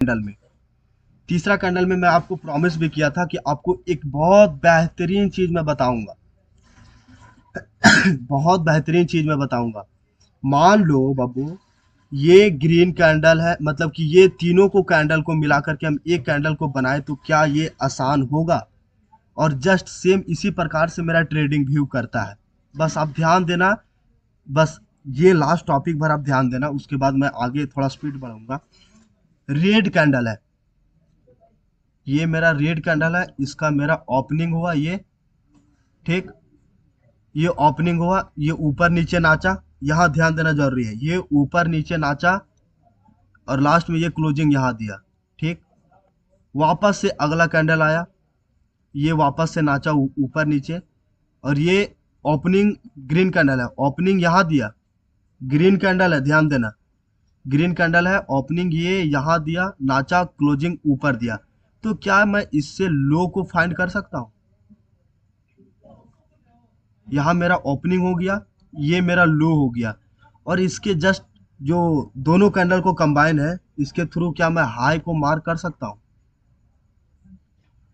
Candle में। तीसरा candle में मैं आपको प्रॉमिस भी किया था कि आपको एक बहुत बेहतरीन चीज मैं बताऊंगा। बहुत बेहतरीन चीज मैं बताऊंगा। मान लो बाबू, ये ग्रीन कैंडल है, मतलब कि ये तीनों को कैंडल को मिला करके हम एक कैंडल को बनाए तो क्या ये आसान होगा? और जस्ट सेम इसी प्रकार से मेरा ट्रेडिंग व्यू करता है। बस आप ध्यान देना। बस ये लास्ट टॉपिक भर आप ध्यान देना, उसके बाद मैं आगे थोड़ा स्पीड बढ़ाऊंगा। रेड कैंडल है, ये मेरा रेड कैंडल है, इसका मेरा ओपनिंग हुआ ये। ठीक, ये ओपनिंग हुआ, ये ऊपर नीचे नाचा। यहाँ ध्यान देना जरूरी है, ये ऊपर नीचे नाचा और लास्ट में ये क्लोजिंग यहाँ दिया। ठीक, वापस से अगला कैंडल आया, ये वापस से नाचा ऊपर नीचे, और ये ओपनिंग ग्रीन कैंडल है, ओपनिंग यहाँ दिया। ग्रीन कैंडल है, ध्यान देना, ग्रीन कैंडल है, ओपनिंग ये यहाँ दिया, नाचा, क्लोजिंग ऊपर दिया। तो क्या मैं इससे लो को फाइंड कर सकता हूँ? यहाँ मेरा ओपनिंग हो गया, ये मेरा लो हो गया, और इसके जस्ट जो दोनों कैंडल को कंबाइन है, इसके थ्रू क्या मैं हाई को मार्क कर सकता हूँ?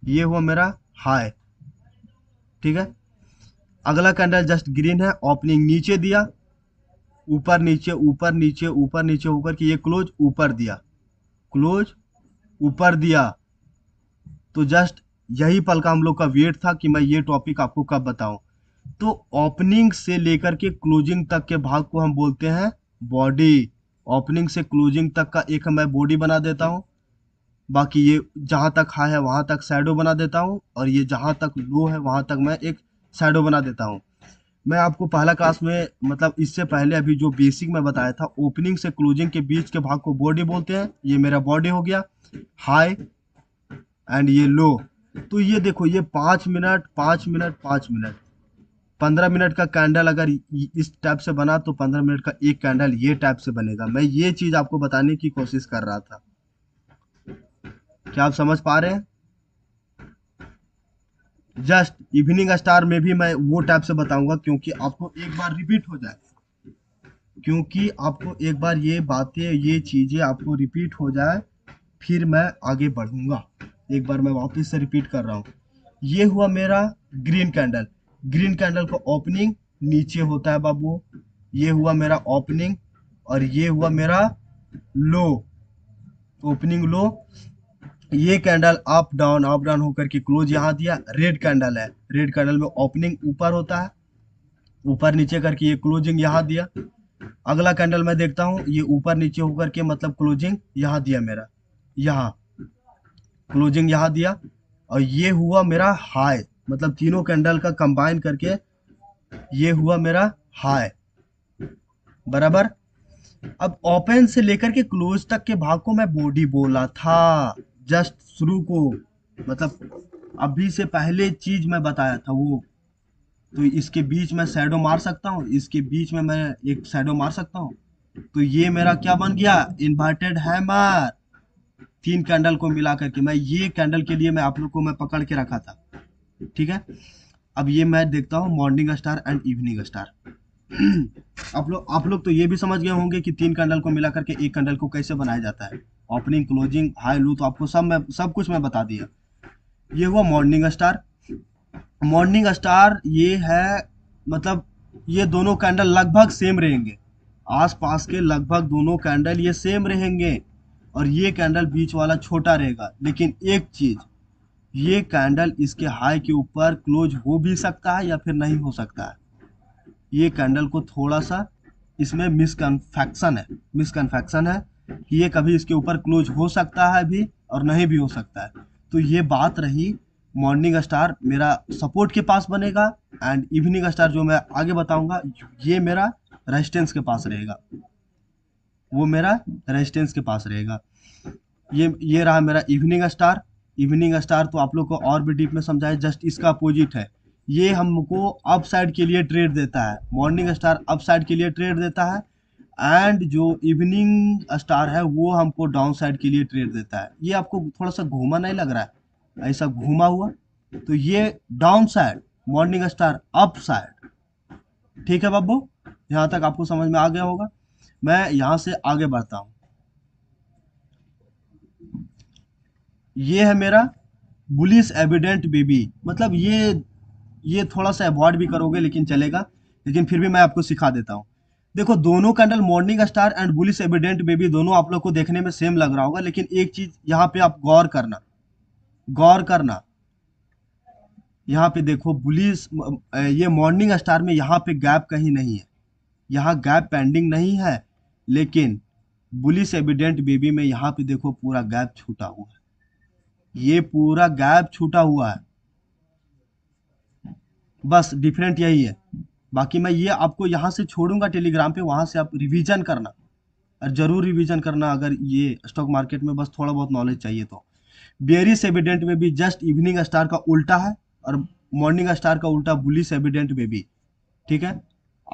ये हुआ मेरा हाई। ठीक है, अगला कैंडल जस्ट ग्रीन है, ओपनिंग नीचे दिया, ऊपर नीचे ऊपर नीचे ऊपर नीचे होकर के ये क्लोज ऊपर दिया, क्लोज ऊपर दिया। तो जस्ट यही पल का हम लोग का वेट था कि मैं ये टॉपिक आपको कब बताऊं। तो ओपनिंग से लेकर के क्लोजिंग तक के भाग को हम बोलते हैं बॉडी। ओपनिंग से क्लोजिंग तक का एक मैं बॉडी बना देता हूँ, बाकी ये जहां तक हाई है वहां तक शैडो बना देता हूँ, और ये जहां तक लो है वहां तक मैं एक शैडो बना देता हूँ। मैं आपको पहला क्लास में, मतलब इससे पहले अभी जो बेसिक में बताया था, ओपनिंग से क्लोजिंग के बीच के भाग को बॉडी बोलते हैं। ये मेरा बॉडी हो गया, हाई एंड ये लो। तो ये देखो, ये 5 मिनट 5 मिनट 5 मिनट, 15 मिनट का कैंडल अगर इस टाइप से बना तो 15 मिनट का एक कैंडल ये टाइप से बनेगा। मैं ये चीज आपको बताने की कोशिश कर रहा था। क्या आप समझ पा रहे हैं? जस्ट इवनिंग स्टार में भी मैं वो टाइप से बताऊंगा, क्योंकि आपको एक बार रिपीट हो जाए, क्योंकि आपको एक बार ये बातें, ये चीजें आपको रिपीट हो जाए, फिर मैं आगे बढ़ूंगा। एक बार मैं वापस से रिपीट कर रहा हूँ। ये हुआ मेरा ग्रीन कैंडल। ग्रीन कैंडल का ओपनिंग नीचे होता है बाबू, ये हुआ मेरा ओपनिंग, और ये हुआ मेरा लो, ओपनिंग लो। ये कैंडल अप डाउन होकर के क्लोज यहाँ दिया। रेड कैंडल है, रेड कैंडल में ओपनिंग ऊपर होता है, ऊपर नीचे करके ये क्लोजिंग यहाँ दिया। अगला कैंडल मैं देखता हूँ, ये ऊपर नीचे होकर के मतलब क्लोजिंग यहाँ दिया मेरा, यहाँ क्लोजिंग यहाँ दिया, और ये हुआ मेरा हाई, मतलब तीनों कैंडल का कंबाइन करके ये हुआ मेरा हाई, बराबर। अब ओपन से लेकर के क्लोज तक के भाग को मैं बॉडी बोला था, जस्ट शुरू को, मतलब अभी से पहले चीज मैं बताया था वो। तो इसके बीच में शैडो मार सकता हूँ, इसके बीच में मैं एक शैडो मार सकता हूँ। तो ये मेरा क्या बन गया? Inverted hammer. तीन कैंडल को मिला करके मैं ये कैंडल के लिए मैं आप लोग को मैं पकड़ के रखा था। ठीक है, अब ये मैं देखता हूँ morning star and evening star. आप लोग तो ये भी समझ गए होंगे कि तीन कैंडल को मिला करके एक कैंडल को कैसे बनाया जाता है। ओपनिंग, क्लोजिंग, हाई, लो, तो आपको सब कुछ मैं बता दिया। ये हुआ मॉर्निंग स्टार। मॉर्निंग स्टार ये है, मतलब ये दोनों कैंडल लगभग सेम रहेंगे, आसपास के लगभग दोनों कैंडल ये सेम रहेंगे, और ये कैंडल बीच वाला छोटा रहेगा। लेकिन एक चीज, ये कैंडल इसके हाई के ऊपर क्लोज हो भी सकता है या फिर नहीं हो सकता है। ये कैंडल को थोड़ा सा इसमें मिसकनफेक्शन है कि ये कभी इसके ऊपर क्लोज हो सकता है भी और नहीं भी हो सकता है। तो ये बात रही, मॉर्निंग स्टार मेरा सपोर्ट के पास बनेगा, एंड इवनिंग स्टार जो मैं आगे बताऊंगा ये मेरा रेजिस्टेंस के पास रहेगा, वो मेरा रेजिस्टेंस के पास रहेगा। ये रहा मेरा इवनिंग स्टार। इवनिंग स्टार तो आप लोग को और भी डीप में समझाया, जस्ट इसका अपोजिट है। ये हमको अप साइड के लिए ट्रेड देता है, मॉर्निंग स्टार अप साइड के लिए ट्रेड देता है, एंड जो इवनिंग स्टार है वो हमको डाउन साइड के लिए ट्रेड देता है। ये आपको थोड़ा सा घूमा नहीं लग रहा है, ऐसा घूमा हुआ? तो ये down side, morning star up side. ठीक है बाबू, यहाँ तक आपको समझ में आ गया होगा। मैं यहाँ से आगे बढ़ता हूँ। ये है मेरा बुलिश एविडेंट बेबी, मतलब ये थोड़ा सा अवॉइड भी करोगे लेकिन चलेगा, लेकिन फिर भी मैं आपको सिखा देता हूँ। देखो दोनों candle morning star and bullish evident baby दोनों आप लोग को देखने में सेम लग रहा होगा, लेकिन एक चीज यहाँ पे आप गौर करना, गौर करना। यहाँ पे देखो बुलिश, ये मॉर्निंग स्टार में यहाँ पे गैप कहीं नहीं है, यहाँ गैप पेंडिंग नहीं है, लेकिन बुलिश एविडेंट बेबी में यहाँ पे देखो पूरा गैप छूटा हुआ है, ये पूरा गैप छूटा हुआ है, बस डिफरेंट यही है। बाकी मैं ये आपको यहाँ से छोड़ूंगा टेलीग्राम पे, वहां से आप रिवीजन करना, और जरूर रिवीजन करना अगर ये स्टॉक मार्केट में बस थोड़ा बहुत नॉलेज चाहिए तो। बेयरिश एविडेंट में भी जस्ट इवनिंग स्टार का उल्टा है, और मॉर्निंग स्टार का उल्टा बुलिश एविडेंट में भी, ठीक है।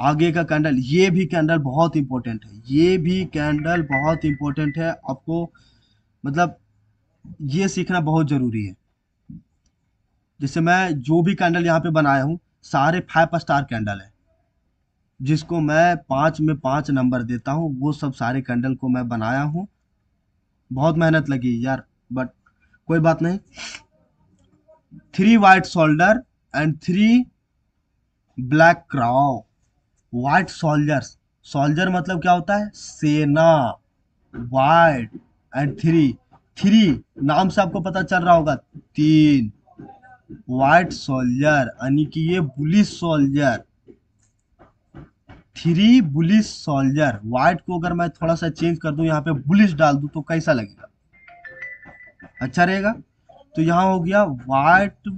आगे का कैंडल, ये भी कैंडल बहुत इंपॉर्टेंट है, ये भी कैंडल बहुत इंपॉर्टेंट है आपको, मतलब ये सीखना बहुत जरूरी है। जैसे मैं जो भी कैंडल यहाँ पे बनाया हूँ सारे 5 स्टार कैंडल है, जिसको मैं 5 में 5 नंबर देता हूँ, वो सब सारे कैंडल को मैं बनाया हूँ, बहुत मेहनत लगी यार, बट कोई बात नहीं। 3 white soldier and 3 black crow, white soldiers, soldier मतलब क्या होता है, सेना, वाइट एंड थ्री, थ्री नाम से आपको पता चल रहा होगा, 3 वाइट सोल्जर यानी कि ये bullish soldier, 3 bullish soldier. White को अगर मैं थोड़ा सा चेंज कर दूं, यहाँ पे बुलिश डाल दूं तो कैसा लगेगा, अच्छा रहेगा। तो यहाँ हो गया वाइट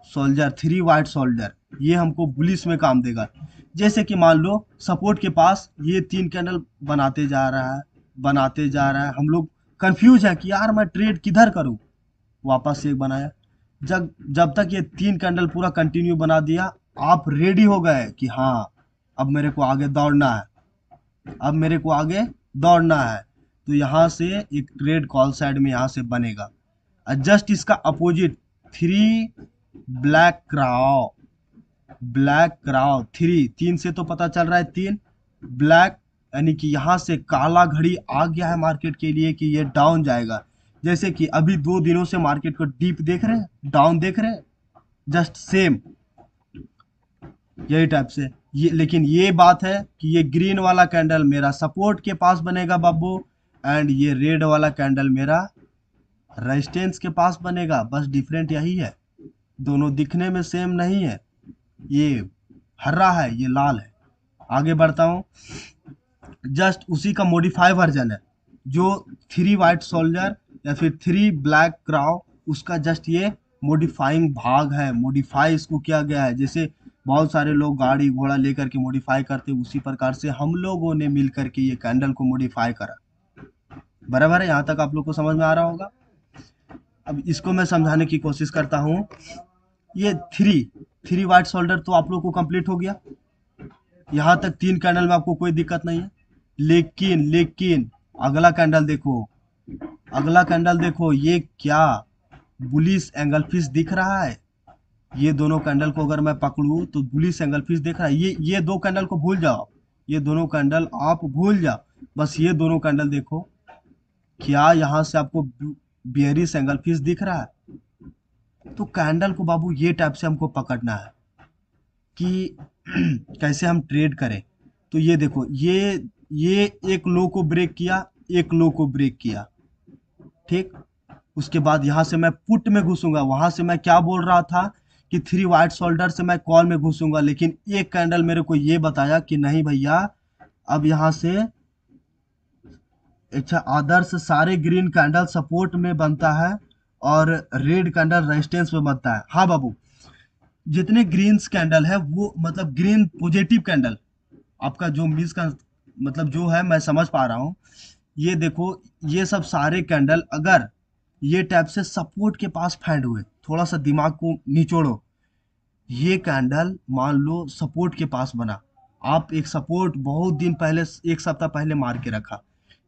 सोल्जर, 3 वाइट सोल्जर, ये हमको बुलिश में काम देगा। जैसे कि मान लो सपोर्ट के पास ये 3 कैंडल बनाते जा रहा है, बनाते जा रहा है, हम लोग कंफ्यूज है कि यार मैं ट्रेड किधर करूं, वापस से एक बनाया। जब जब तक ये 3 कैंडल पूरा कंटिन्यू बना दिया, आप रेडी हो गए कि हाँ अब मेरे को आगे दौड़ना है, अब मेरे को आगे दौड़ना है। तो यहाँ से एक ट्रेड कॉल साइड में यहाँ से बनेगा, और जस्ट इसका opposite 3 black crow, black crow 3 से तो पता चल रहा है 3 ब्लैक, यानी कि यहाँ से काला घड़ी आ गया है मार्केट के लिए कि ये डाउन जाएगा। जैसे कि अभी 2 दिनों से मार्केट को डीप देख रहे हैं, डाउन देख रहे हैं, जस्ट सेम यही टाइप से। ये लेकिन ये बात है कि ये ग्रीन वाला कैंडल मेरा सपोर्ट के पास बनेगा बाबू, एंड ये रेड वाला कैंडल मेरा रेजिस्टेंस के पास बनेगा, बस डिफरेंट यही है, दोनों दिखने में सेम नहीं है, ये हरा है ये लाल है। आगे बढ़ता हूँ, जस्ट उसी का मॉडिफाई वर्जन है, जो 3 वाइट सोल्जर या फिर 3 ब्लैक क्राउ, उसका जस्ट ये मॉडिफाइंग भाग है, मॉडिफाई इसको किया गया है। जैसे बहुत सारे लोग गाड़ी घोड़ा लेकर के मॉडिफाई करते, उसी प्रकार से हम लोगों ने मिल करके ये कैंडल को मॉडिफाई करा। बराबर है, यहाँ तक आप लोग को समझ में आ रहा होगा। अब इसको मैं समझाने की कोशिश करता हूँ। ये थ्री वाइट शोल्डर तो आप लोग को कंप्लीट हो गया, यहाँ तक 3 कैंडल में आपको कोई दिक्कत नहीं है। लेकिन लेकिन अगला कैंडल देखो, अगला कैंडल देखो, ये क्या बुलिश एंगल फिश दिख रहा है। ये दोनों कैंडल को अगर मैं पकड़ूं तो बुलिश एंगल फिश दिख रहा है। ये 2 कैंडल को भूल जाओ, ये दोनों कैंडल आप भूल जाओ, बस ये दोनों कैंडल देखो, क्या यहाँ से आपको बियरिश एंगल फिश दिख रहा है। तो कैंडल को बाबू ये टाइप से हमको पकड़ना है कि कैसे हम ट्रेड करें। तो ये देखो, ये एक लो को ब्रेक किया, एक लो को ब्रेक किया, ठीक। उसके बाद यहाँ से मैं पुट में घुसूंगा, वहां से मैं क्या बोल रहा था कि 3 वाइट शोल्डर से मैं कॉल में घुसूंगा, लेकिन एक कैंडल मेरे को ये बताया कि नहीं भैया, अब यहाँ से अच्छा आदर्श सारे ग्रीन कैंडल सपोर्ट में बनता है और रेड कैंडल रेजिस्टेंस में बनता है। हाँ बाबू, जितने ग्रीन कैंडल है वो मतलब ग्रीन पॉजिटिव कैंडल, आपका जो मिस का मतलब जो है मैं समझ पा रहा हूँ। ये देखो, ये सब सारे कैंडल अगर ये टाइप से सपोर्ट के पास फैंड हुए, थोड़ा सा दिमाग को निचोड़ो, ये कैंडल मान लो सपोर्ट के पास बना, आप एक सपोर्ट बहुत दिन पहले, 1 सप्ताह पहले मार के रखा,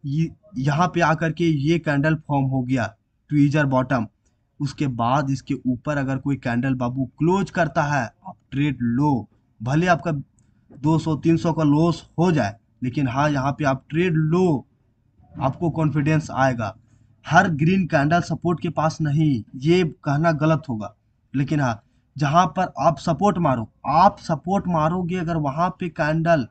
ये यहाँ पे आकर के ये कैंडल फॉर्म हो गया ट्वीजर बॉटम। उसके बाद इसके ऊपर अगर कोई कैंडल बाबू क्लोज करता है, आप ट्रेड लो, भले आपका 200-300 का लॉस हो जाए, लेकिन हाँ यहाँ पे आप ट्रेड लो, आपको कॉन्फिडेंस आएगा। हर ग्रीन कैंडल सपोर्ट के पास नहीं, ये कहना गलत होगा। लेकिन हाँ, जहां पर आप सपोर्ट मारो, आप सपोर्ट मारोगे, अगर वहां पे कैंडल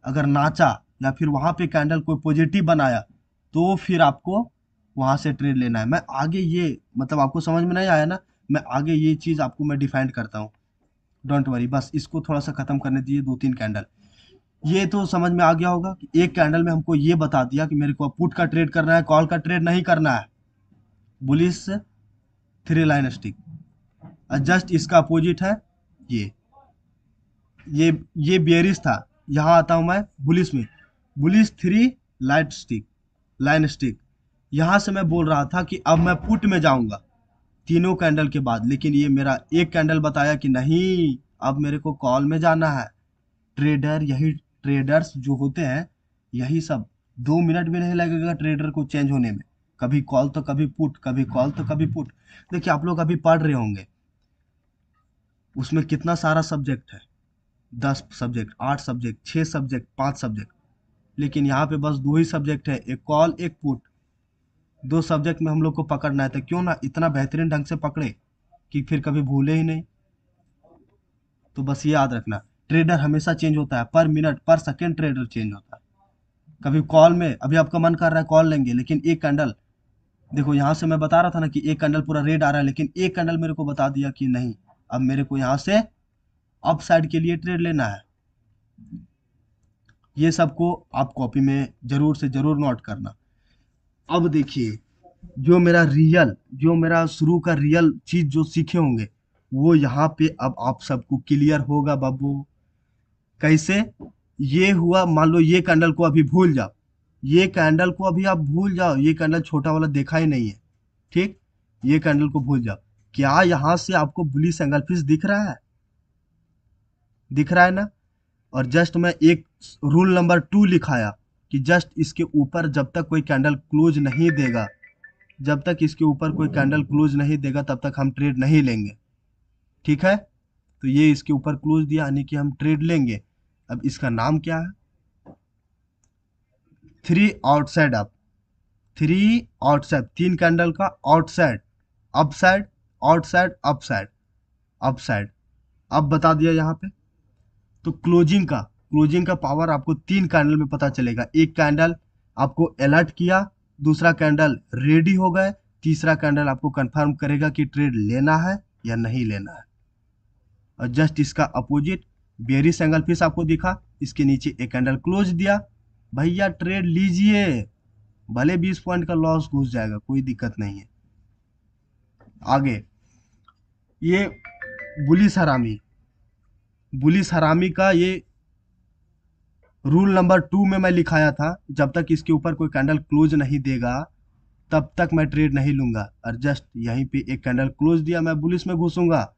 अगर नाचा या फिर वहां पे कैंडल कोई पॉजिटिव बनाया, तो फिर आपको वहां से ट्रेड लेना है। मैं आगे ये मतलब आपको समझ में नहीं आया ना, मैं आगे ये चीज आपको मैं डिफाइन करता हूँ। डोंट वरी, बस इसको थोड़ा सा खत्म करने दीजिए, 2-3 कैंडल। ये तो समझ में आ गया होगा कि एक कैंडल में हमको ये बता दिया कि मेरे को पुट का ट्रेड करना है, कॉल का ट्रेड नहीं करना है। बुलिश 3 लाइन स्टिक, और जस्ट इसका अपोजिट है ये ये ये बेयरिश था। यहाँ आता हूँ मैं बुलिश में, बुलिश 3 लाइन स्टिक। यहाँ से मैं बोल रहा था कि अब मैं पुट में जाऊंगा तीनों कैंडल के बाद, लेकिन ये मेरा एक कैंडल बताया कि नहीं, अब मेरे को कॉल में जाना है। ट्रेडर्स जो होते हैं, यही सब 2 मिनट भी नहीं लगेगा ट्रेडर को चेंज होने में। कभी कॉल तो कभी पुट, कभी कॉल तो कभी पुट। देखिए आप लोग अभी पढ़ रहे होंगे, उसमें कितना सारा सब्जेक्ट है, 10 सब्जेक्ट, 8 सब्जेक्ट, 6 सब्जेक्ट, 5 सब्जेक्ट। लेकिन यहाँ पे बस 2 ही सब्जेक्ट है, एक कॉल एक पुट। 2 सब्जेक्ट में हम लोग को पकड़ना है, तो क्यों ना इतना बेहतरीन ढंग से पकड़े कि फिर कभी भूले ही नहीं। तो बस ये याद रखना, ट्रेडर हमेशा चेंज होता है, पर मिनट पर सेकेंड ट्रेडर चेंज होता है। कभी कॉल में अभी आपका मन कर रहा है कॉल लेंगे, लेकिन एक कैंडल, देखो यहाँ से मैं बता रहा था ना कि एक कैंडल पूरा रेड आ रहा है, लेकिन एक कैंडल मेरे को बता दिया कि नहीं, अब मेरे को यहाँ से अप साइड के लिए ट्रेड लेना है। ये सबको आप कॉपी में जरूर से जरूर नोट करना। अब देखिए, जो मेरा शुरू का रियल चीज जो सीखे होंगे, वो यहाँ पे अब आप सबको क्लियर होगा बाबू। कैसे? ये हुआ, मान लो ये कैंडल को अभी भूल जाओ, ये कैंडल को अभी आप भूल जाओ, ये कैंडल छोटा वाला देखा ही नहीं है, ठीक? ये कैंडल को भूल जाओ। क्या यहाँ से आपको बुलिश एंगल फिश दिख रहा है? दिख रहा है ना? और जस्ट मैं एक रूल नंबर 2 लिखाया कि जस्ट इसके ऊपर जब तक कोई कैंडल क्लोज नहीं देगा, जब तक इसके ऊपर कोई कैंडल क्लोज नहीं देगा तब तक हम ट्रेड नहीं लेंगे। ठीक है? तो ये इसके ऊपर क्लोज दिया, यानी कि हम ट्रेड लेंगे। अब इसका नाम क्या है? 3 आउटसाइड अप, 3 आउटसाइड, 3 कैंडल का outside, upside, outside, upside, upside. अब बता दिया यहाँ पे। तो क्लोजिंग का पावर आपको 3 कैंडल में पता चलेगा। एक कैंडल आपको अलर्ट किया, दूसरा कैंडल रेडी हो गए, तीसरा कैंडल आपको कंफर्म करेगा कि ट्रेड लेना है या नहीं लेना है। और जस्ट इसका अपोजिट बेयरिश एंगल फिश आपको दिखा, इसके नीचे एक कैंडल क्लोज दिया, भैया ट्रेड लीजिए, भले 20 पॉइंट का लॉस घुस जाएगा, कोई दिक्कत नहीं है। आगे ये बुलिस हरामी का ये रूल नंबर 2 में मैं लिखाया था, जब तक इसके ऊपर कोई कैंडल क्लोज नहीं देगा तब तक मैं ट्रेड नहीं लूंगा। और जस्ट यहीं पे एक कैंडल क्लोज दिया, मैं बुलिस में घुसूंगा।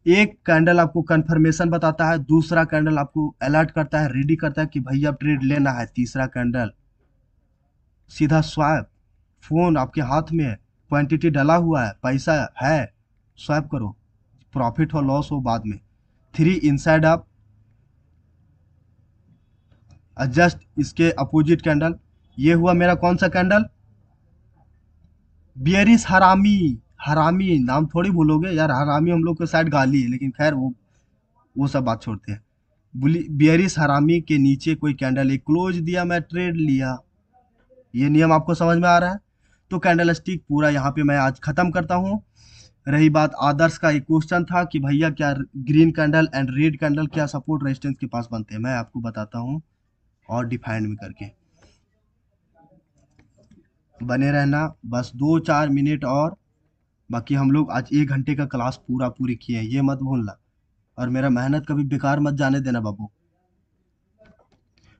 एक कैंडल आपको कंफर्मेशन बताता है, दूसरा कैंडल आपको अलर्ट करता है, रेडी करता है कि भैया अब ट्रेड लेना है, तीसरा कैंडल सीधा स्वैप, फोन आपके हाथ में है, क्वांटिटी डला हुआ है, पैसा है, स्वैप करो, प्रॉफिट हो लॉस हो बाद में। 3 इनसाइड अप, जस्ट इसके अपोजिट कैंडल, ये हुआ मेरा कौन सा कैंडल? बियरिश हरामी। हरामी नाम थोड़ी भूलोगे यार, हरामी हम लोग के साइड गाली है, लेकिन खैर वो सब बात छोड़ते हैं। बियरिश हरामी के नीचे कोई कैंडल एक क्लोज दिया, मैं ट्रेड लिया। ये नियम आपको समझ में आ रहा है? तो कैंडल स्टिक पूरा यहाँ पे मैं आज खत्म करता हूँ। रही बात आदर्श का, एक क्वेश्चन था कि भैया क्या green candle and red candle क्या सपोर्ट रेजिस्टेंस के पास बनते हैं, मैं आपको बताता हूँ और डिफाइंड भी करके। बने रहना, बस 2-4 मिनट और, बाकी हम लोग आज 1 घंटे का क्लास पूरा पूरी किए हैं, ये मत भूलना। और मेरा मेहनत कभी बेकार मत जाने देना बाबू।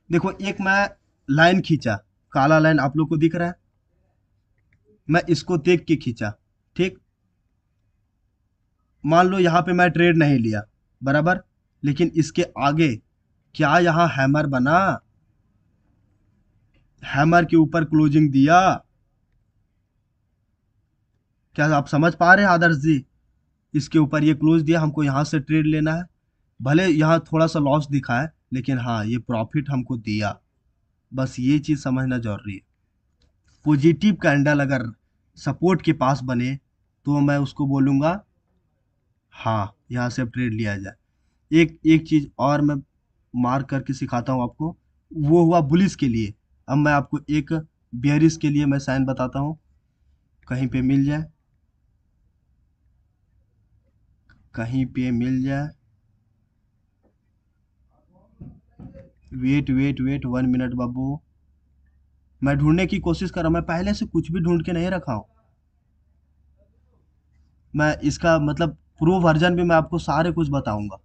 देखो एक मैं लाइन खींचा, काला लाइन आप लोग को दिख रहा है, मैं इसको देख के खींचा, ठीक? मान लो यहाँ पे मैं ट्रेड नहीं लिया, बराबर, लेकिन इसके आगे क्या यहाँ हैमर बना? हैमर के ऊपर क्लोजिंग दिया। क्या आप समझ पा रहे हैं आदर्श जी? इसके ऊपर ये क्लोज दिया, हमको यहाँ से ट्रेड लेना है, भले यहाँ थोड़ा सा लॉस दिखा है, लेकिन हाँ ये प्रॉफिट हमको दिया। बस ये चीज समझना जरूरी है। पॉजिटिव कैंडल अगर सपोर्ट के पास बने तो मैं उसको बोलूँगा हाँ, यहाँ से अब ट्रेड लिया जाए। एक एक चीज़ और मैं मार्क करके सिखाता हूँ आपको, वो हुआ बुलिस के लिए। अब मैं आपको एक बेयरिश के लिए मैं साइन बताता हूँ, कहीं पे मिल जाए, कहीं पे मिल जाए। वेट वेट वेट 1 मिनट बाबू, मैं ढूंढने की कोशिश कर रहा हूँ, मैं पहले से कुछ भी ढूंढ के नहीं रखा हूँ। मैं इसका मतलब प्रो वर्जन भी मैं आपको सारे कुछ बताऊंगा,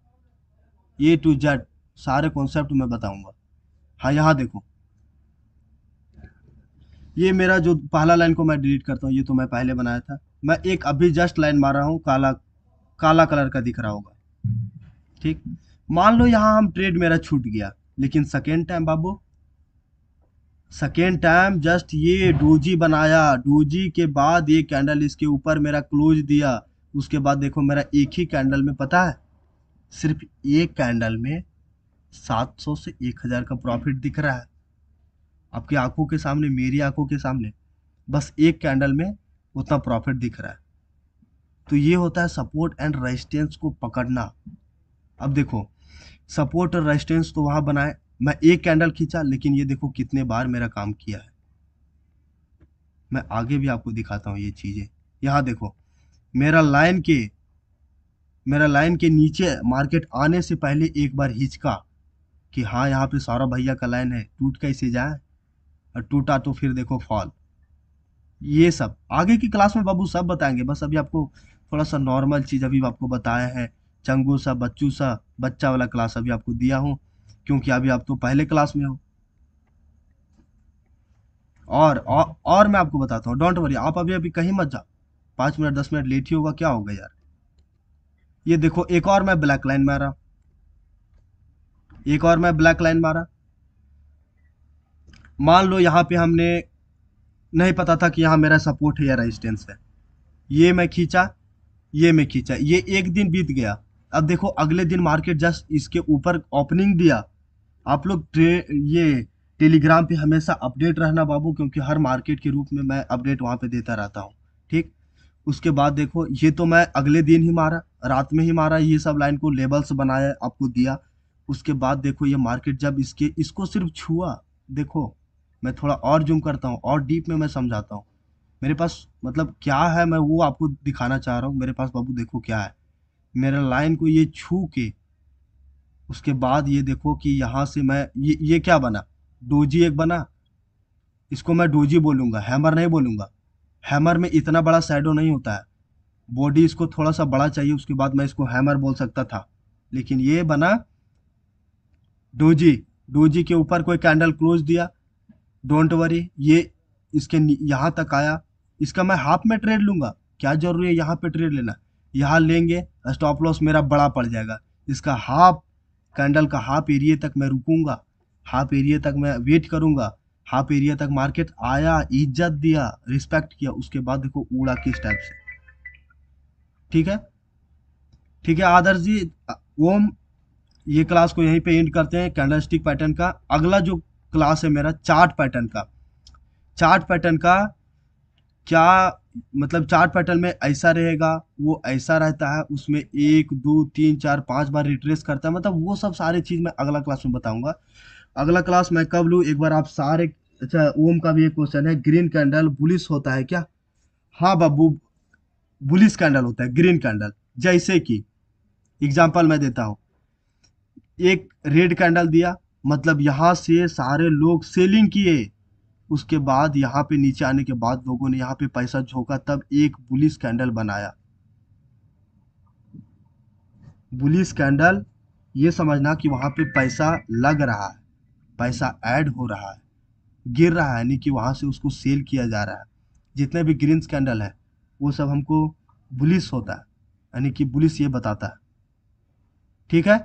ए टू जेड सारे कॉन्सेप्ट मैं बताऊंगा। हाँ यहाँ देखो, ये मेरा जो पहला लाइन को मैं डिलीट करता हूँ, ये तो मैं पहले बनाया था। मैं एक अभी जस्ट लाइन मार रहा हूँ, काला काला कलर का दिख रहा होगा, ठीक। मान लो यहाँ हम ट्रेड मेरा छूट गया, लेकिन सेकेंड टाइम बाबू, सेकेंड टाइम जस्ट ये डोजी बनाया, डोजी के बाद ये कैंडल इसके ऊपर मेरा क्लोज दिया, उसके बाद देखो मेरा एक ही कैंडल में, पता है सिर्फ एक कैंडल में 700 से 1000 का प्रॉफिट दिख रहा है आपकी आंखों के सामने, मेरी आंखों के सामने, बस एक कैंडल में उतना प्रॉफिट दिख रहा है। तो ये होता है सपोर्ट एंड रेजिस्टेंस को पकड़ना। अब देखो, सपोर्ट और रेजिस्टेंस तो वहां बनाए, मैं एक कैंडल खींचा, लेकिन ये देखो कितने बार मेरा काम किया है। मैं आगे भी आपको दिखाता हूँ ये चीजें। यहाँ देखो, मेरा लाइन के मेरा लाइन के नीचे मार्केट आने से पहले एक बार हिचका कि हाँ यहाँ पे सौरभ भैया का लाइन है, टूट कैसे जाए, और टूटा तो फिर देखो फॉल। ये सब आगे की क्लास में बाबू सब बताएंगे, बस अभी आपको थोड़ा सा नॉर्मल चीज अभी आपको बताया है। चंगू सा बच्चू सा बच्चा वाला क्लास अभी आपको दिया हूँ, क्योंकि अभी आप तो पहले क्लास में हो। और मैं आपको बताता हूँ, डोंट वरी, आप अभी अभी कहीं मत जाओ, 5 मिनट 10 मिनट लेट ही होगा, क्या होगा यार। ये देखो, एक और मैं ब्लैक लाइन मारा, एक और मैं ब्लैक लाइन मारा। मान लो यहाँ पे हमने नहीं पता था कि यहाँ मेरा सपोर्ट है या रेजिस्टेंस है, ये मैं खींचा, ये मैं खींचा, ये एक दिन बीत गया। अब देखो अगले दिन मार्केट जस्ट इसके ऊपर ओपनिंग दिया। आप लोग ये टेलीग्राम पे हमेशा अपडेट रहना बाबू, क्योंकि हर मार्केट के रूप में मैं अपडेट वहां पे देता रहता हूँ, ठीक। उसके बाद देखो, ये तो मैं अगले दिन ही मारा, रात में ही मारा, ये सब लाइन को लेबल्स बनाया आपको दिया। उसके बाद देखो ये मार्केट जब इसको सिर्फ छुआ, देखो मैं थोड़ा और जूम करता हूँ और डीप में मैं समझाता हूँ। मेरे पास मतलब क्या है, मैं वो आपको दिखाना चाह रहा हूँ। मेरे पास बाबू देखो क्या है, मेरा लाइन को ये छू के, उसके बाद ये देखो कि यहाँ से मैं ये क्या बना, डोजी एक बना, इसको मैं डोजी बोलूंगा, हैमर नहीं बोलूंगा। हैमर में इतना बड़ा शैडो नहीं होता है, बॉडी इसको थोड़ा सा बड़ा चाहिए, उसके बाद मैं इसको हैमर बोल सकता था, लेकिन ये बना डोजी। डोजी के ऊपर कोई कैंडल क्लोज दिया, डोंट वरी, ये इसके यहाँ तक आया, इसका मैं हाफ में ट्रेड लूंगा, क्या जरूरी है यहाँ पे ट्रेड लेना, यहाँ लेंगे स्टॉप लॉस मेरा बड़ा पड़ जाएगा। इसका हाफ कैंडल का हाफ एरिया तक मैं रुकूंगा, हाफ एरिया तक मैं वेट करूंगा, हाफ एरिया तक मार्केट आया, इज्जत दिया, रिस्पेक्ट किया, उसके बाद देखो उड़ा किस टाइप से। ठीक है, ठीक है आदर्श जी, ओम, ये क्लास को यहीं पे एंड करते हैं कैंडलस्टिक पैटर्न का। अगला जो क्लास है मेरा चार्ट पैटर्न का, चार्ट पैटर्न का क्या मतलब, चार्ट पैटर्न में ऐसा रहेगा, वो ऐसा रहता है, उसमें 1 2 3 4 5 बार रिट्रेस करता है, मतलब वो सब सारी चीज मैं अगला क्लास में बताऊंगा। अगला क्लास मैं कब लूँ एक बार आप सारे। अच्छा, ओम का भी एक क्वेश्चन है, ग्रीन कैंडल बुलिश होता है क्या? हाँ बाबू, बुलिश कैंडल होता है ग्रीन कैंडल। जैसे कि एग्जांपल मैं देता हूँ, एक रेड कैंडल दिया, मतलब यहाँ से सारे लोग सेलिंग किए, उसके बाद यहाँ पे नीचे आने के बाद लोगों ने यहाँ पे पैसा झोंका, तब एक बुलिश कैंडल बनाया। बुलिश कैंडल, ये समझना कि वहां पे पैसा लग रहा है, पैसा ऐड हो रहा है, गिर रहा है, यानी कि वहां से उसको सेल किया जा रहा है। जितने भी ग्रीन कैंडल है वो सब हमको बुलिश होता है, यानी कि बुलिश ये बताता है। ठीक है।